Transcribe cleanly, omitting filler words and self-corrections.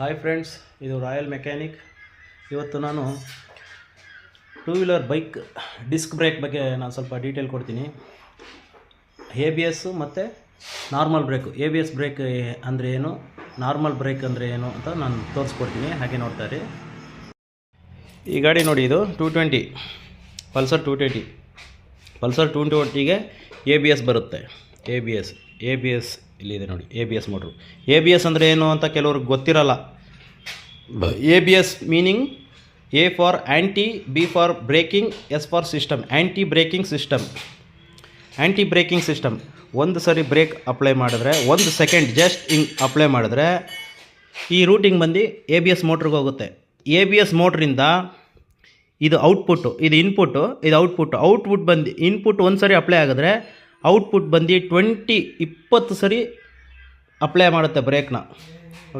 Hi friends, ಇದು royal mechanic. ಇವತ್ತು ನಾನು two wheeler bike disc brake ಬಗ್ಗೆ ನಾನು ಸ್ವಲ್ಪ ಡೀಟೇಲ್ ಕೊಡ್ತೀನಿ. ಎ ಬಿ ಎಸ್ಸು ಮತ್ತು normal brake. A B S brake ಅಂದರೆ ಏನು, ನಾರ್ಮಲ್ ಬ್ರೇಕ್ ಅಂದರೆ ಏನು ಅಂತ ನಾನು ತೋರಿಸ್ಕೊಡ್ತೀನಿ. ಹಾಗೆ ನೋಡ್ತಾರೆ. ಈ ಗಾಡಿ ನೋಡಿ, ಇದು 220 ಪಲ್ಸರ್ 220. ಪಲ್ಸರ್ 220ಗೆ ಎ ಬಿ ಎಸ್ ಬರುತ್ತೆ. ಎ ಬಿ ಎಸ್ ಇಲ್ಲಿದೆ ನೋಡಿ, A B S motor. A B S ಅಂದರೆ ಏನು ಅಂತ ಕೆಲವ್ರಿಗೆ ಗೊತ್ತಿರಲ್ಲ. A B S meaning A for anti, B for braking, S for system. Anti braking system. ಒಂದು ಸರಿ ಬ್ರೇಕ್ ಅಪ್ಲೈ ಮಾಡಿದ್ರೆ 1 ಸೆಕೆಂಡ್ ಜಸ್ಟ್ ಹಿಂಗೆ ಅಪ್ಲೈ ಮಾಡಿದ್ರೆ ಈ ರೂಟಿಂಗ್ ಬಂದು ಎ ಬಿ ಎಸ್ ಮೋಟ್ರಿಗೆ ಹೋಗುತ್ತೆ. ಎ ಬಿ ಎಸ್ ಮೋಟ್ರಿಂದ ಇದು ಔಟ್ಪುಟ್ಟು, ಇದು ಇನ್ಪುಟ್ಟು, ಇದು ಔಟ್ಪುಟ್ ಬಂದು ಇನ್ಪುಟ್ ಒಂದು ಸರಿ ಅಪ್ಲೈ ಆಗಿದ್ರೆ ಔಟ್ಪುಟ್ ಬಂದು 20 ಸರಿ ಅಪ್ಲೈ ಮಾಡುತ್ತೆ ಬ್ರೇಕ್ನ.